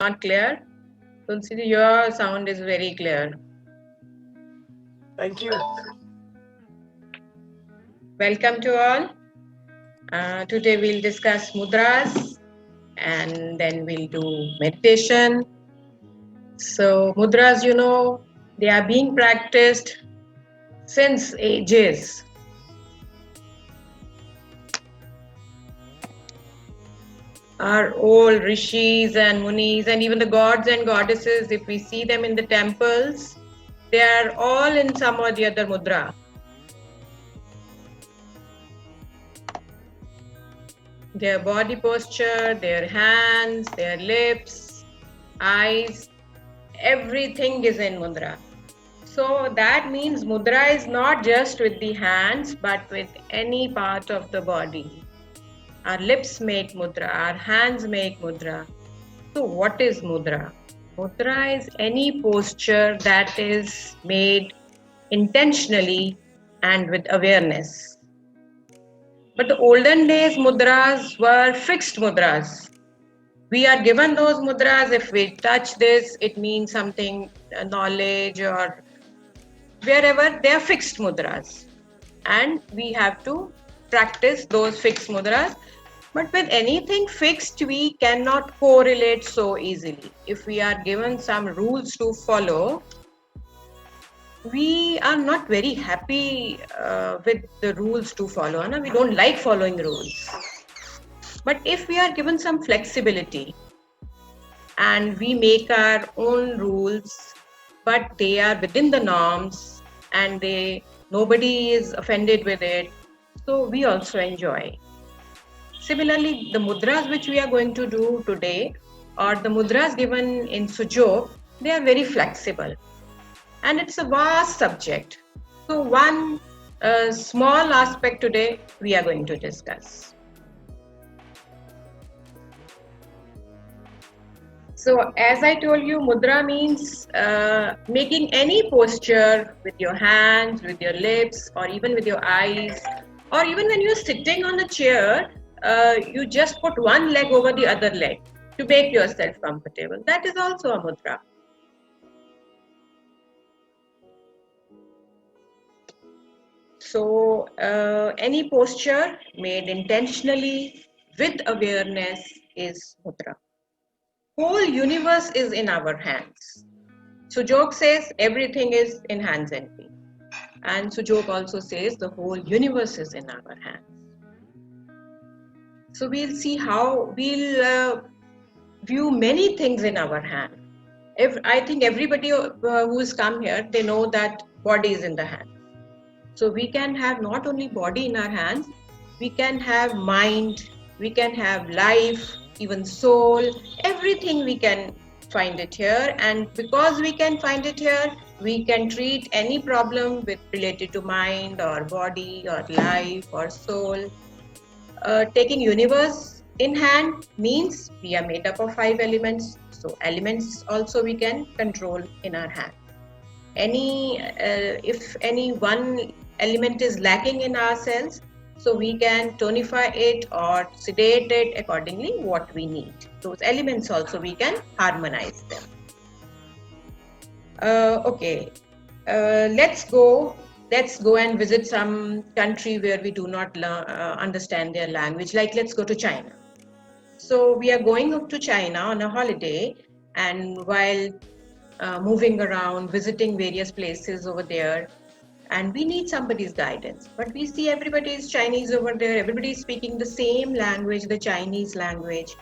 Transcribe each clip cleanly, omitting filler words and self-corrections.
Not clear? Tulsi, your sound is very clear. Thank you. Welcome to all. Today we'll discuss mudras and then we'll do meditation. So, mudras, they are being practiced since ages. Our old rishis and munis and even the gods and goddesses, if we see them in the temples, they are all in some or the other mudra. Their body posture, their hands, their lips, eyes, everything is in mudra. So that means mudra is not just with the hands but with any part of the body. Our lips make mudra, our hands make mudra. So what is mudra? Mudra is any posture that is made intentionally and with awareness. But the olden days mudras were fixed mudras. We are given those mudras. If we touch this, it means something, knowledge, or wherever they are fixed mudras. And we have to practice those fixed mudras. But with anything fixed, we cannot correlate so easily. If we are given some rules to follow, we are not very happy with the rules to follow. No? We don't like following rules. But if we are given some flexibility and we make our own rules, but they are within the norms and nobody is offended with it, so we also enjoy. Similarly, the mudras which we are going to do today, or the mudras given in Sujok, they are very flexible. And it's a vast subject. So one small aspect today we are going to discuss. So as I told you, mudra means making any posture with your hands, with your lips, or even with your eyes, or even when you're sitting on a chair, you just put one leg over the other leg to make yourself comfortable. That is also a mudra. So any posture made intentionally with awareness is mudra. Whole universe is in our hands. Sujok says everything is in hands and feet. And Sujok also says the whole universe is in our hands. So we'll see how we'll view many things in our hand. I think everybody who's come here, they know that body is in the hand. So we can have not only body in our hands, we can have mind, we can have life, even soul, everything we can find it here. And because we can find it here, we can treat any problem related to mind or body or life or soul. Taking universe in hand means we are made up of 5 elements. So elements also we can control in our hand. If any one element is lacking in our cells, so we can tonify it or sedate it accordingly what we need. Those elements also we can harmonize them. Okay, let's go and visit some country where we do not understand their language. Like let's go to China. So we are going up to China on a holiday, and while moving around, visiting various places over there, and we need somebody's guidance. But we see everybody is Chinese over there, everybody is speaking the same language, the Chinese language.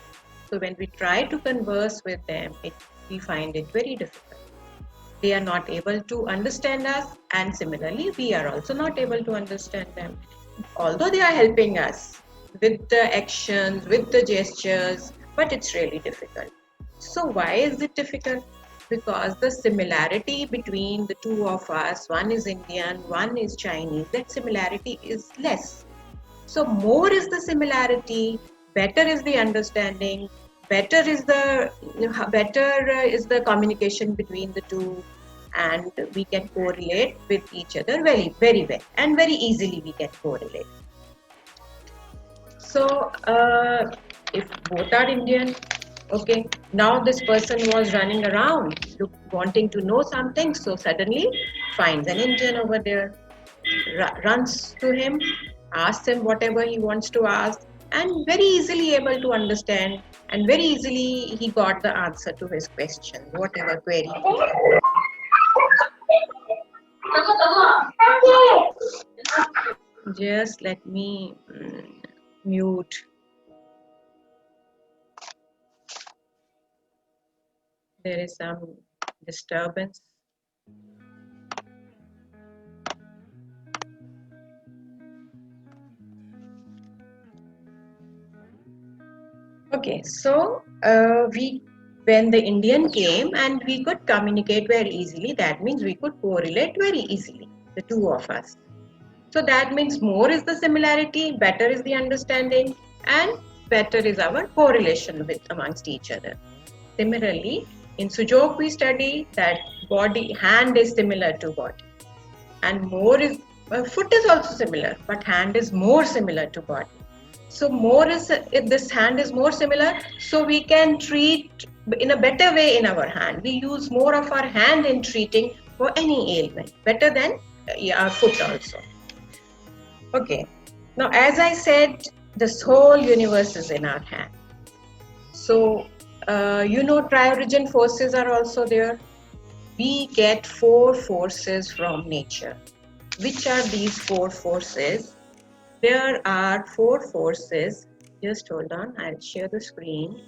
So when we try to converse with them, we find it very difficult. They are not able to understand us, and similarly, we are also not able to understand them. Although they are helping us with the actions, with the gestures, but it's really difficult. So why is it difficult? Because the similarity between the two of us, one is Indian, one is Chinese, that similarity is less. So more is the similarity, better is the understanding, better is the communication between the two, and we can correlate with each other very, very well, and very easily we can correlate. So if both are Indian, Okay, now this person was running around, wanting to know something, so suddenly finds an Indian over there, runs to him, asks him whatever he wants to ask, and very easily able to understand, and very easily he got the answer to his question, whatever query he had. Just let me mute. There is some disturbance. Okay, so when the Indian came and we could communicate very easily, that means we could correlate very easily, the two of us. So that means more is the similarity, better is the understanding, and better is our correlation with amongst each other. Similarly, in Sujok we study that hand is similar to body, and more is foot is also similar, but hand is more similar to body. So more is if this hand is more similar, so we can treat in a better way in our hand. We use more of our hand in treating for any ailment, better than our foot also. Okay. Now, as I said, this whole universe is in our hand. So, triorigin forces are also there. We get 4 forces from nature. Which are these 4 forces? There are 4 forces. Just hold on, I'll share the screen.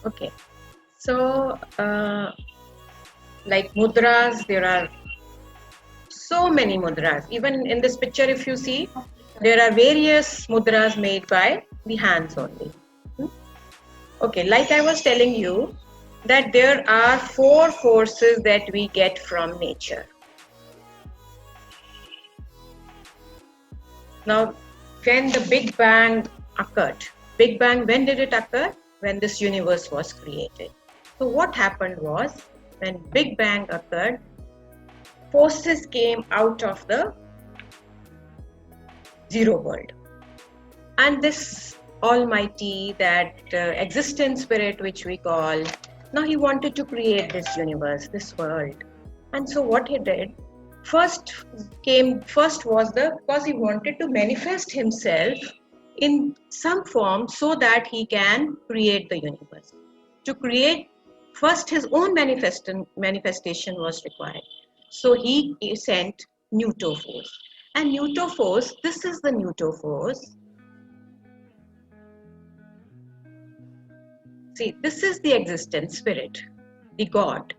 Okay, so like mudras, there are so many mudras. Even in this picture, if you see, there are various mudras made by the hands only. Okay, like I was telling you, that there are 4 forces that we get from nature. Now, when the Big Bang occurred, Big Bang, when did it occur? When this universe was created. So what happened was, when Big Bang occurred, forces came out of the zero world. And this almighty, that existent spirit which we call, now he wanted to create this universe, this world. And so what he did, first was because he wanted to manifest himself in some form so that he can create the universe. To create, first his own manifestation was required. So he sent Newton force. And Newton force, this is the Newton force. See, this is the existent spirit, the God.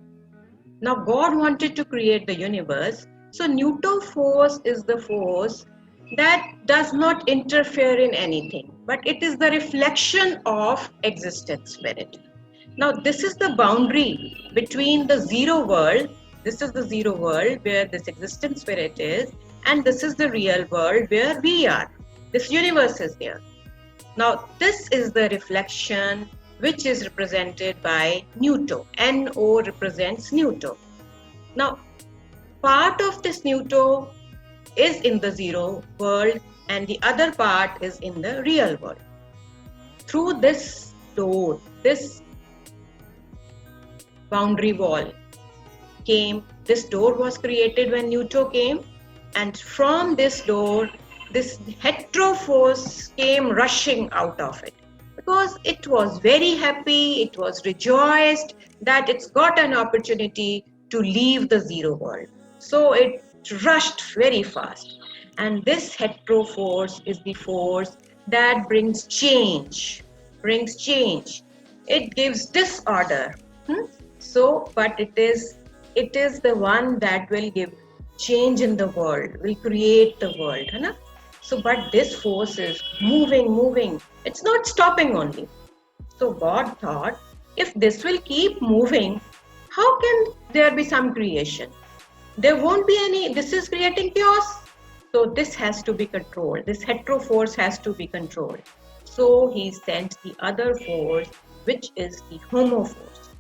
Now God wanted to create the universe. So Newton force is the force that does not interfere in anything, but it is the reflection of existent spirit. Now this is the boundary between the zero world. This is the zero world where this existent spirit is, and this is the real world where we are. This universe is there. Now this is the reflection which is represented by Newton. NO represents Newton. Now, part of this Newton is in the zero world and the other part is in the real world. Through this door, this boundary wall came, this door was created when Newton came, and from this door, this heteroforce came rushing out of it. Because it was very happy, it was rejoiced that it's got an opportunity to leave the zero world. So it rushed very fast. And this heteroforce is the force that brings change. It gives disorder. So, but it is the one that will give change in the world, will create the world. So, but this force is moving. It's not stopping only. So God thought, if this will keep moving, how can there be some creation? There won't be any, this is creating chaos. So this has to be controlled. This hetero force has to be controlled. So he sent the other force, which is the homo force.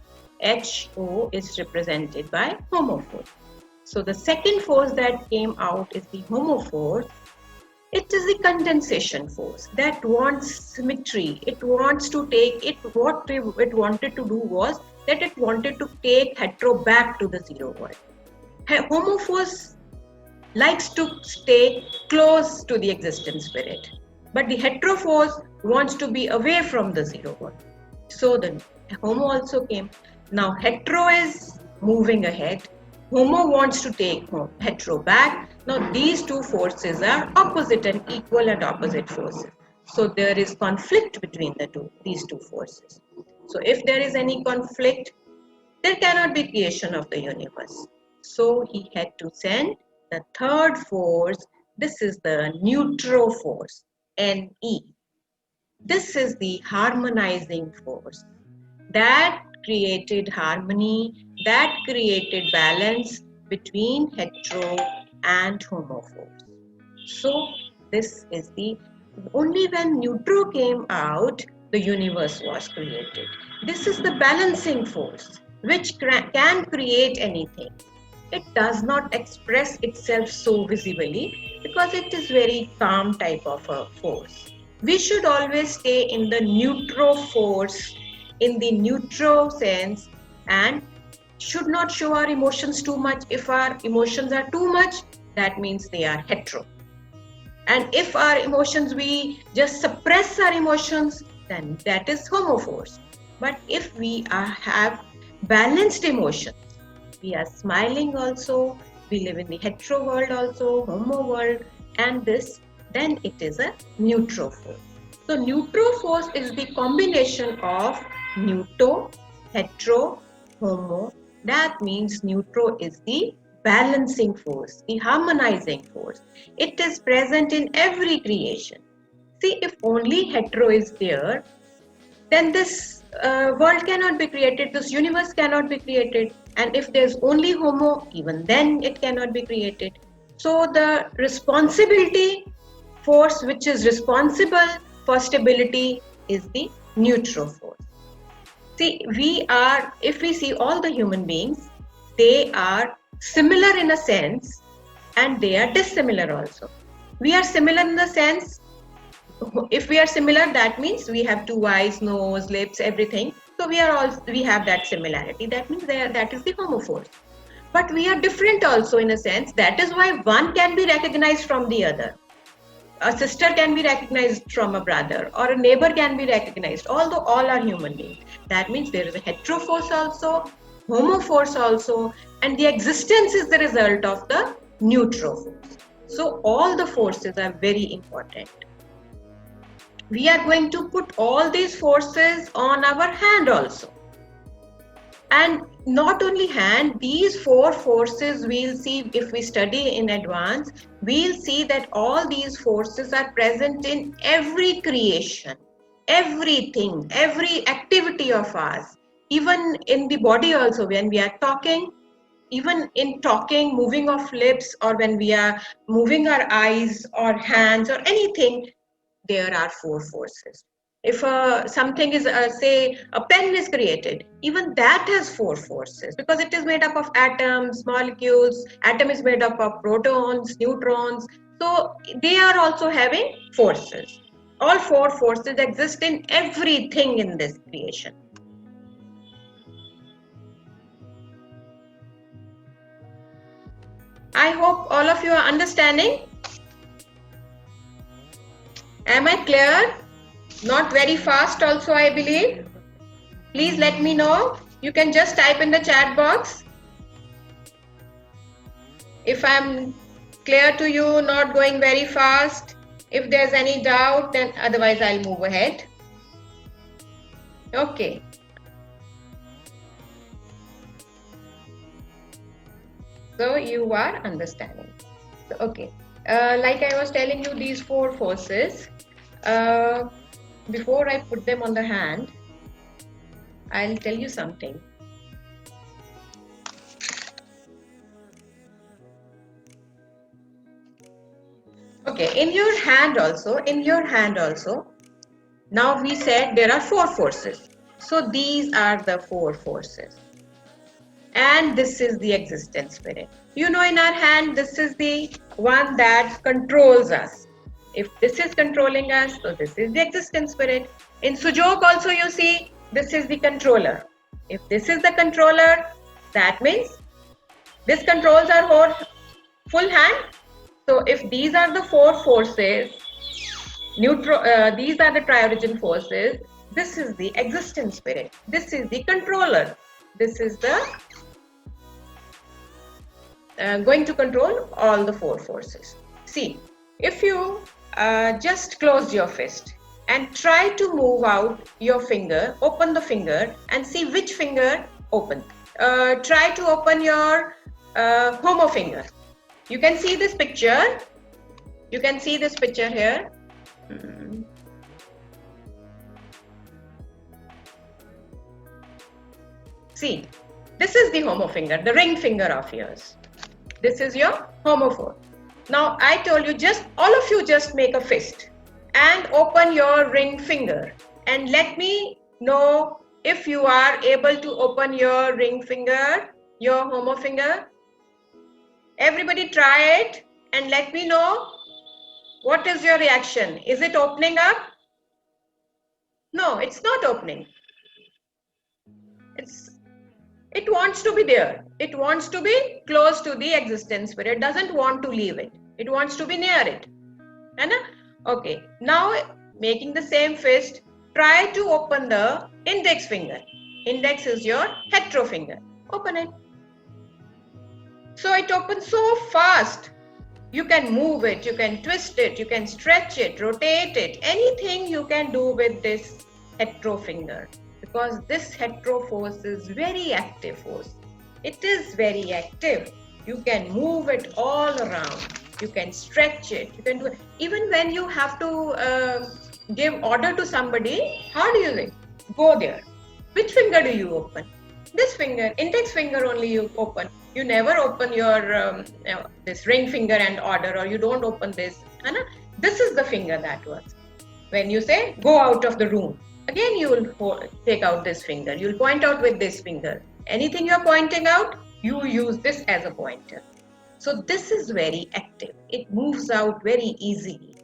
HO is represented by homo force. So the second force that came out is the homo force. It is the condensation force that wants symmetry. It wants to take it. What it wanted to do was that it wanted to take hetero back to the zero world. Homo force likes to stay close to the existent spirit, but the hetero force wants to be away from the zero world. So the homo also came. Now hetero is moving ahead. Homo wants to take hetero back. Now these two forces are opposite and equal and opposite forces. So there is conflict between these two forces. So if there is any conflict, there cannot be creation of the universe. So he had to send the third force. This is the neutral force, Ne. This is the harmonizing force that created harmony, that created balance between hetero and homo force. So this is the, only when neutral came out, the universe was created. This is the balancing force which can create anything. It does not express itself so visibly because it is very calm type of a force. We should always stay in the neutral force, in the neutral sense, and should not show our emotions too much. If our emotions are too much, that means they are hetero. And if our emotions, we just suppress our emotions, then that is homo force. But if we have balanced emotions, we are smiling also, we live in the hetero world also, homo world, and this, then it is a neutral force. So neutral force is the combination of neutro, hetero, homo. That means neutro is the balancing force, the harmonizing force. It is present in every creation. See, if only hetero is there, then this world cannot be created, this universe cannot be created. And if there's only homo, even then it cannot be created. So the responsibility force which is responsible for stability is the neutral force. See, if we see all the human beings, they are similar in a sense and they are dissimilar also. We are similar in the sense, if we are similar, that means we have two eyes, nose, lips, everything. So we have that similarity. That means that is the homo force. But we are different also in a sense. That is why one can be recognized from the other. A sister can be recognized from a brother, or a neighbor can be recognized, although all are human beings. That means there is a hetero force also, homo force also, and the existence is the result of the neutral force. So all the forces are very important. We are going to put all these forces on our hand also. And not only hand, these four forces we'll see if we study in advance, we'll see that all these forces are present in every creation, everything, every activity of ours, even in the body also. When we are talking, even in talking, moving of lips, or when we are moving our eyes or hands or anything, there are four forces. If something is, say, a pen is created, even that has four forces because it is made up of atoms, molecules. Atom is made up of protons, neutrons. So they are also having forces. All four forces exist in everything in this creation. I hope all of you are understanding. Am I clear? Not very fast also, I believe. Please let me know. You can just type in the chat box. If I'm clear to you, not going very fast. If there's any doubt, then otherwise I'll move ahead. Okay. So you are understanding. So, okay. Like I was telling you, these four forces, before I put them on the hand, I'll tell you something. Okay, in your hand also, now we said there are four forces. So these are the four forces. And this is the existence spirit. You know, in our hand, this is the one that controls us. If this is controlling us, so this is the existence spirit. In Sujok also you see, this is the controller. If this is the controller, that means this controls our whole full hand. So if these are the four forces, these are the tri-origin forces, this is the existence spirit. This is the controller. This is the going to control all the four forces. See, if you just close your fist and try to move out your finger, open the finger and see which finger opens. Try to open your homo finger. You can see this picture. You can see this picture here. See, this is the homo finger, the ring finger of yours. This is your homophone. Now I told you, just all of you just make a fist and open your ring finger and let me know if you are able to open your ring finger, your homo finger. Everybody try it and let me know what is your reaction. Is it opening up? No, it's not opening. It wants to be there. It wants to be close to the existence spirit. It doesn't want to leave it. It wants to be near it. Okay. Now, making the same fist, try to open the index finger. Index is your hetero finger. Open it. So it opens so fast. You can move it, you can twist it, you can stretch it, rotate it. Anything you can do with this hetero finger. Because this hetero force is very active force. It is very active. You can move it all around. You can stretch it. You can do it. Even when you have to give order to somebody, how do you say? Go there. Which finger do you open? This finger, index finger only you open. You never open your this ring finger and order, or you don't open this. This is the finger that works. When you say go out of the room, again you will take out this finger. You will point out with this finger. Anything you are pointing out, you use this as a pointer. So this is very active. It moves out very easily.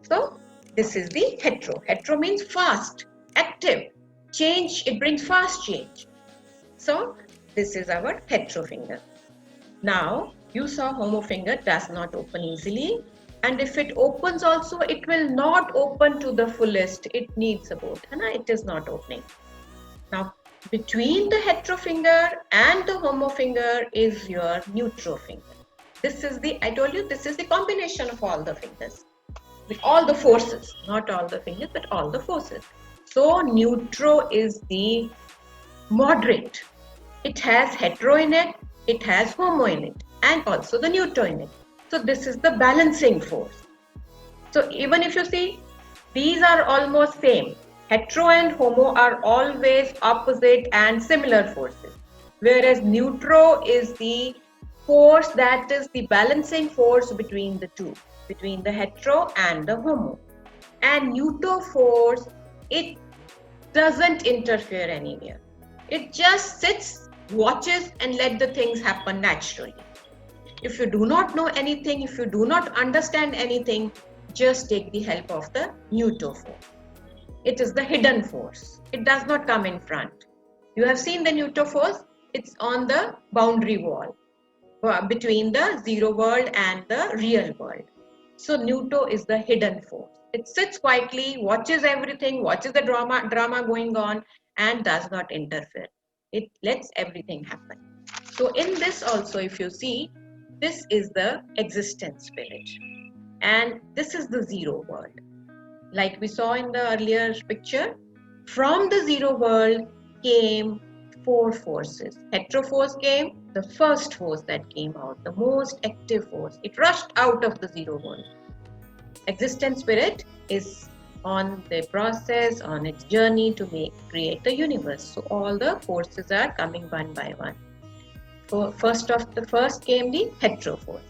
So this is the hetero. Hetero means fast, active, change. It brings fast change. So this is our hetero finger. Now you saw homo finger does not open easily. And if it opens also, it will not open to the fullest. It needs support. It is not opening. Now, between the hetero finger and the homo finger is your neutral finger. This is I told you, this is the combination of all the fingers. With all the forces. Not all the fingers, but all the forces. So, neutral is the moderate. It has hetero in it. It has homo in it. And also the neutral in it. So this is the balancing force. So even if you see, these are almost same. Hetero and homo are always opposite and similar forces. Whereas neutral is the force that is the balancing force between the two. Between the hetero and the homo. And neutral force, it doesn't interfere anywhere. It just sits, watches and let the things happen naturally. If you do not know anything, if you do not understand anything, just take the help of the neutral force. It is the hidden force. It does not come in front. You have seen the neutral force. It's on the boundary wall between the zero world and the real world. So neutral is the hidden force. It sits quietly, watches everything, watches the drama going on and does not interfere. It lets everything happen. So in this also, if you see, this is the existence spirit and this is the zero world. Like we saw in the earlier picture, from the zero world came four forces. Hetero force came, the first force that came out, the most active force. It rushed out of the zero world. Existence spirit is on the process, on its journey to create the universe. So all the forces are coming one by one. So first came the hetero force.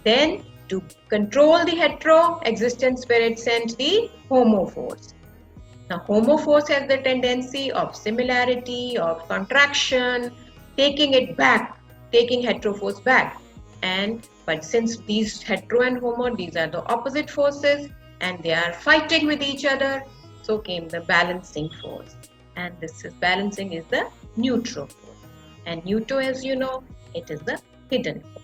Then to control the hetero existence spirit sent the homo force. Now, homo force has the tendency of similarity, of contraction, taking it back, taking hetero force back. But since these hetero and homo, these are the opposite forces and they are fighting with each other, so came the balancing force. And this is balancing is the neutral force. And neutral, as you know, it is the hidden force.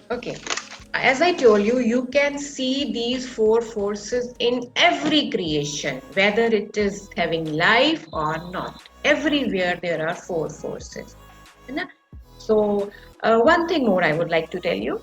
Okay, as I told you, you can see these four forces in every creation, whether it is having life or not. Everywhere there are four forces. So, one thing more I would like to tell you.